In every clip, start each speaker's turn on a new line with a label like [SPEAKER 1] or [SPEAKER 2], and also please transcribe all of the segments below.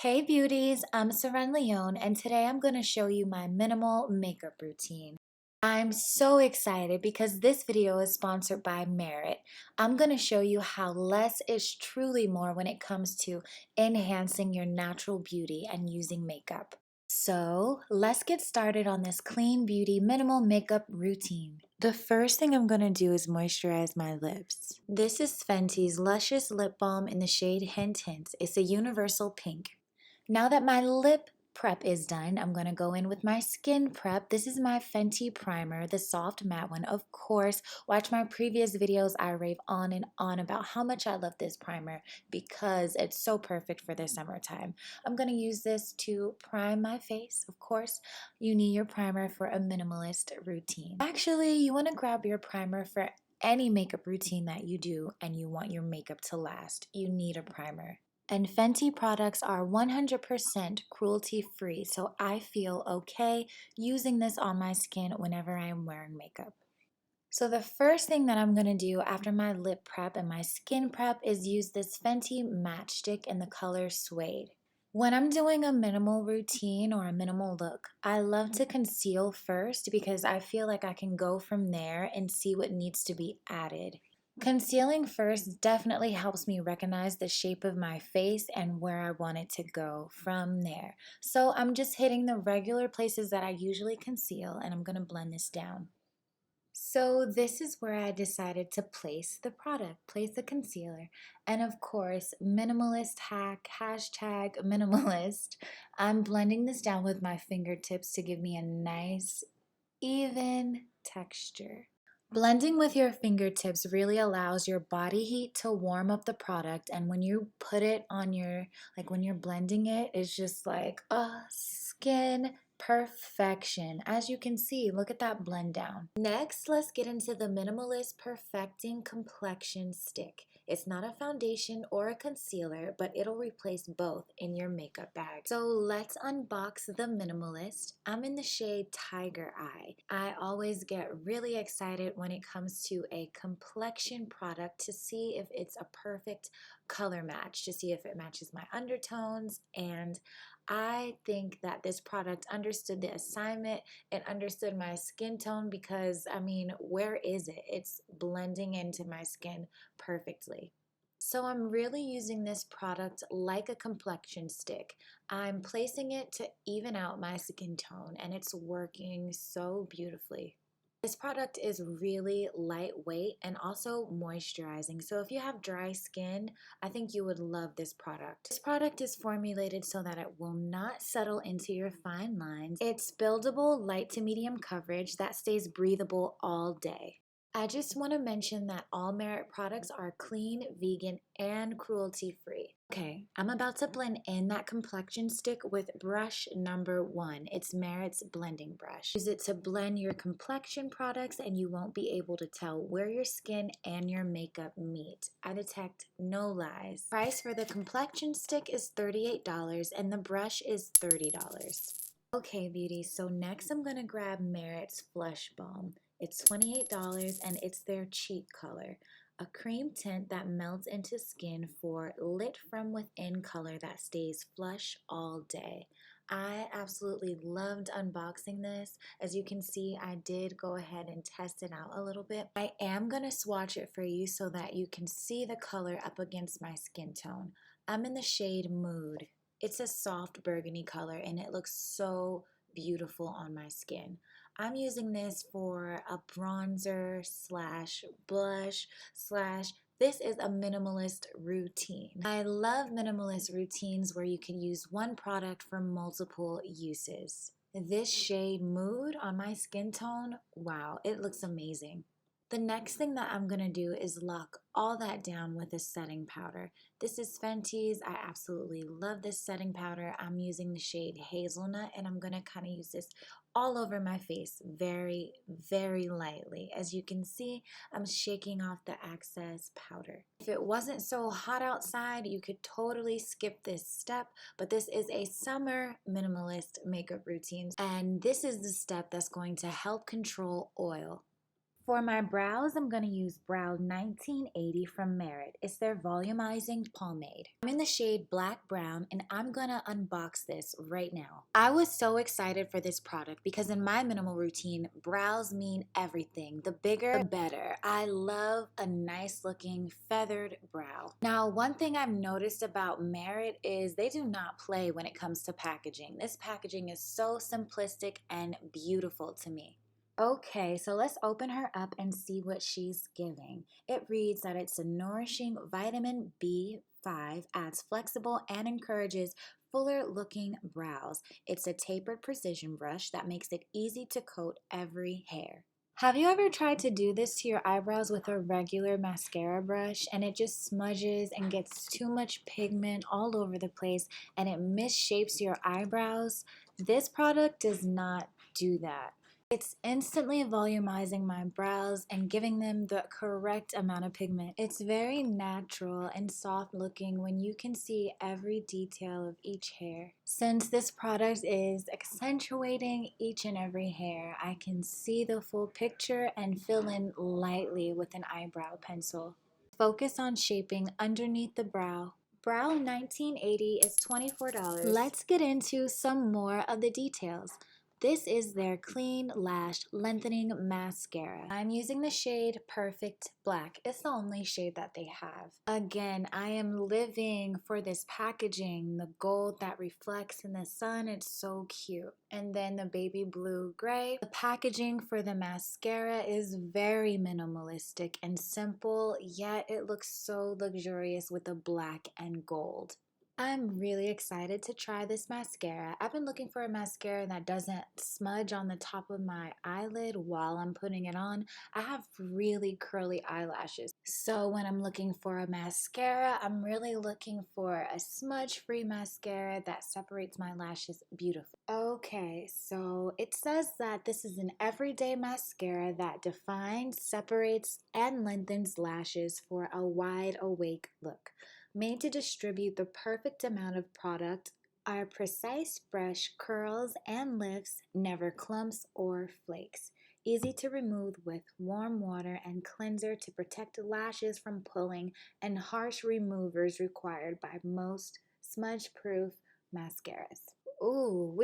[SPEAKER 1] Hey beauties, I'm Seren Leone and today I'm going to show you my minimal makeup routine. I'm so excited because this video is sponsored by Merit. I'm going to show you how less is truly more when it comes to enhancing your natural beauty and using makeup. So let's get started on this clean beauty minimal makeup routine. The first thing I'm going to do is moisturize my lips. This is Fenty's Luscious Lip Balm in the shade Hint Hint. It's a universal pink. Now that my lip prep is done, I'm going to go in with my skin prep. This is my Fenty primer, the soft matte one. Of course, watch my previous videos. I rave on and on about how much I love this primer because it's so perfect for the summertime. I'm going to use this to prime my face. Of course, you need your primer for a minimalist routine. Actually, you want to grab your primer for any makeup routine that you do and you want your makeup to last. You need a primer. And Fenty products are 100% cruelty-free, so I feel okay using this on my skin whenever I am wearing makeup. So the first thing that I'm going to do after my lip prep and my skin prep is use this Fenty Matchstick in the color Suede. When I'm doing a minimal routine or a minimal look, I love to conceal first because I feel like I can go from there and see what needs to be added. Concealing first definitely helps me recognize the shape of my face and where I want it to go from there. So I'm just hitting the regular places that I usually conceal and I'm going to blend this down. So this is where I decided to place the product, place the concealer. And of course, minimalist hack, hashtag minimalist. I'm blending this down with my fingertips to give me a nice, even texture. Blending with your fingertips really allows your body heat to warm up the product, and when you put it on your, like when you're blending it, it's just like, skin perfection. As you can see, look at that blend down. Next, let's get into the Minimalist Perfecting Complexion Stick. It's not a foundation or a concealer, but it'll replace both in your makeup bag. So let's unbox the Minimalist. I'm in the shade Tiger Eye. I always get really excited when it comes to a complexion product to see if it's a perfect color match, to see if it matches my undertones, and I think that this product understood the assignment and understood my skin tone because, I mean, where is it? It's blending into my skin perfectly. So I'm really using this product like a complexion stick. I'm placing it to even out my skin tone and it's working so beautifully. This product is really lightweight and also moisturizing. So if you have dry skin, I think you would love this product. This product is formulated so that it will not settle into your fine lines. It's buildable, light to medium coverage that stays breathable all day. I just want to mention that all Merit products are clean, vegan, and cruelty-free. Okay, I'm about to blend in that complexion stick with brush number 1. It's Merit's blending brush. Use it to blend your complexion products and you won't be able to tell where your skin and your makeup meet. I detect no lies. Price for the complexion stick is $38 and the brush is $30. Okay, beauties, so next I'm going to grab Merit's Flush Balm. It's $28 and it's their cheek color. A cream tint that melts into skin for lit from within color that stays flush all day. I absolutely loved unboxing this. As you can see, I did go ahead and test it out a little bit. I am going to swatch it for you so that you can see the color up against my skin tone. I'm in the shade Mood. It's a soft burgundy color and it looks so beautiful on my skin. I'm using this for a bronzer slash blush slash this is a minimalist routine. I love minimalist routines where you can use one product for multiple uses. This shade Mood on my skin tone, wow, it looks amazing. The next thing that I'm going to do is lock all that down with a setting powder. This is Fenty's. I absolutely love this setting powder. I'm using the shade Hazelnut and I'm going to kind of use this all over my face very, very lightly. As you can see, I'm shaking off the excess powder. If it wasn't so hot outside, you could totally skip this step, but this is a summer minimalist makeup routine and this is the step that's going to help control oil. For my brows, I'm going to use Brow 1980 from Merit. It's their volumizing pomade. I'm in the shade Black Brown and I'm going to unbox this right now. I was so excited for this product because in my minimal routine, brows mean everything. The bigger, the better. I love a nice looking feathered brow. Now, one thing I've noticed about Merit is they do not play when it comes to packaging. This packaging is so simplistic and beautiful to me. Okay, so let's open her up and see what she's giving. It reads that it's a nourishing vitamin B5, adds flexible and encourages fuller looking brows. It's a tapered precision brush that makes it easy to coat every hair. Have you ever tried to do this to your eyebrows with a regular mascara brush and it just smudges and gets too much pigment all over the place and it misshapes your eyebrows? This product does not do that. It's instantly volumizing my brows and giving them the correct amount of pigment. It's very natural and soft looking when you can see every detail of each hair. Since this product is accentuating each and every hair, I can see the full picture and fill in lightly with an eyebrow pencil. Focus on shaping underneath the brow. Brow 1980 is $24. Let's get into some more of the details. This is their Clean Lash Lengthening Mascara. I'm using the shade Perfect Black. It's the only shade that they have. Again, I am living for this packaging, the gold that reflects in the sun. It's so cute. And then the baby blue gray. The packaging for the mascara is very minimalistic and simple, yet it looks so luxurious with the black and gold. I'm really excited to try this mascara. I've been looking for a mascara that doesn't smudge on the top of my eyelid while I'm putting it on. I have really curly eyelashes. So when I'm looking for a mascara, I'm really looking for a smudge-free mascara that separates my lashes beautifully. Okay, so it says that this is an everyday mascara that defines, separates, and lengthens lashes for a wide awake look. Made to distribute the perfect amount of product, our precise brush curls and lifts, never clumps or flakes. Easy to remove with warm water and cleanser to protect lashes from pulling, and harsh removers required by most smudge-proof mascaras. Ooh,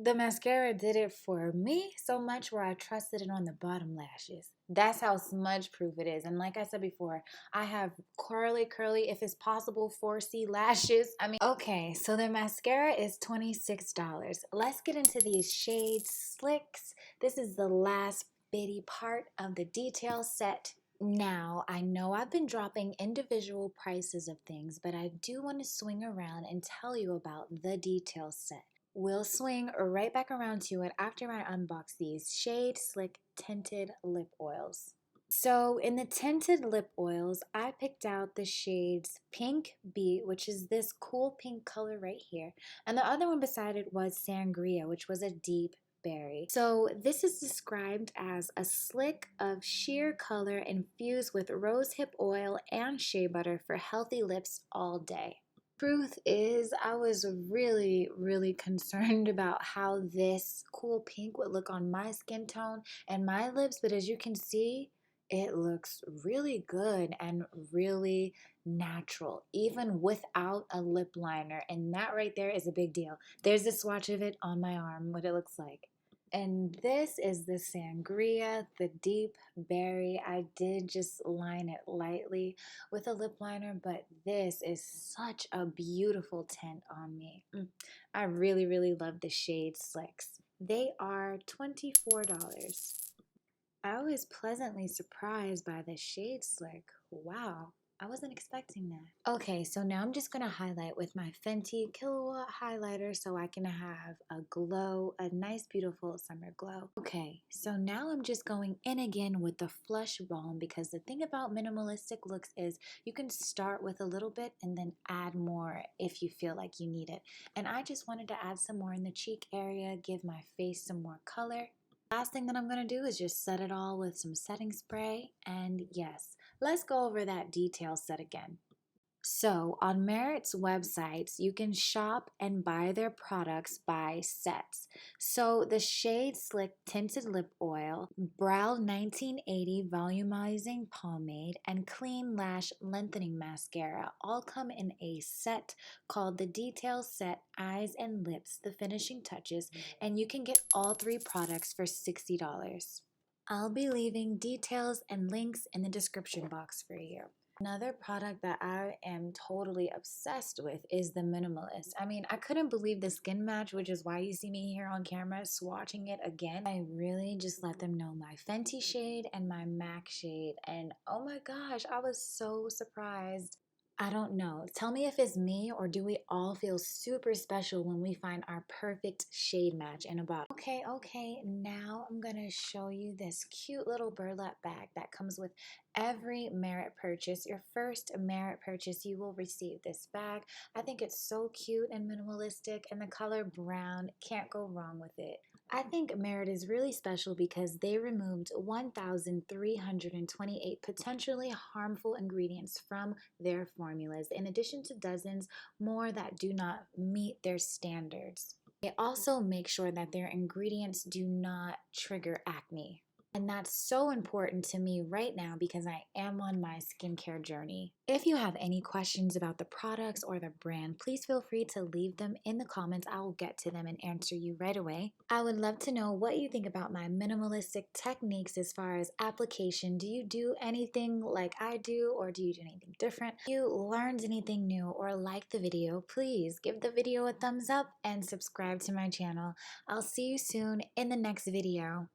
[SPEAKER 1] the mascara did it for me so much where I trusted it on the bottom lashes. That's how smudge proof it is. And like I said before, I have curly, if it's possible, 4C lashes. Okay, so the mascara is $26. Let's get into these shades Slicks. This is the last bitty part of the detail set. Now, I know I've been dropping individual prices of things, but I do want to swing around and tell you about the detail set. We'll swing right back around to it after I unbox these Shade Slick Tinted Lip Oils. So in the tinted lip oils, I picked out the shades Pink Beat, which is this cool pink color right here, and the other one beside it was Sangria, which was a deep berry. So this is described as a slick of sheer color infused with rosehip oil and shea butter for healthy lips all day. Truth is, I was really concerned about how this cool pink would look on my skin tone and my lips, but as you can see, it looks really good and really natural, even without a lip liner, and that right there is a big deal. There's a swatch of it on my arm, what it looks like. And this is the Sangria, the deep berry. I did just line it lightly with a lip liner, but this is such a beautiful tint on me. I really love the shade Slicks. They are $24. I was pleasantly surprised by the shade Slick. Wow. I wasn't expecting that. Okay, so now I'm just going to highlight with my Fenty Kilowatt highlighter so I can have a glow, a nice beautiful summer glow. Okay, so now I'm just going in again with the Flush Balm because the thing about minimalistic looks is you can start with a little bit and then add more if you feel like you need it. And I just wanted to add some more in the cheek area, give my face some more color. Last thing that I'm going to do is just set it all with some setting spray, and yes, let's go over that detail set again. So, on Merit's websites, you can shop and buy their products by sets. So, the Shade Slick Tinted Lip Oil, Brow 1980 Volumizing Pomade, and Clean Lash Lengthening Mascara all come in a set called the Detail Set Eyes and Lips, the Finishing Touches, and you can get all three products for $60. I'll be leaving details and links in the description box for you. Another product that I am totally obsessed with is the Minimalist. I mean, I couldn't believe the skin match, which is why you see me here on camera swatching it again. I really just let them know my Fenty shade and my MAC shade, and oh my gosh, I was so surprised. I don't know. Tell me if it's me or do we all feel super special when we find our perfect shade match in a bottle. Okay, now I'm gonna show you this cute little burlap bag that comes with every Merit purchase. Your first Merit purchase, you will receive this bag. I think it's so cute and minimalistic, and the color brown, can't go wrong with it. I think Merit is really special because they removed 1,328 potentially harmful ingredients from their formulas, in addition to dozens more that do not meet their standards. They also make sure that their ingredients do not trigger acne. And that's so important to me right now because I am on my skincare journey. If you have any questions about the products or the brand, please feel free to leave them in the comments. I will get to them and answer you right away. I would love to know what you think about my minimalistic techniques as far as application. Do you do anything like I do, or do you do anything different? If you learned anything new or liked the video, please give the video a thumbs up and subscribe to my channel. I'll see you soon in the next video.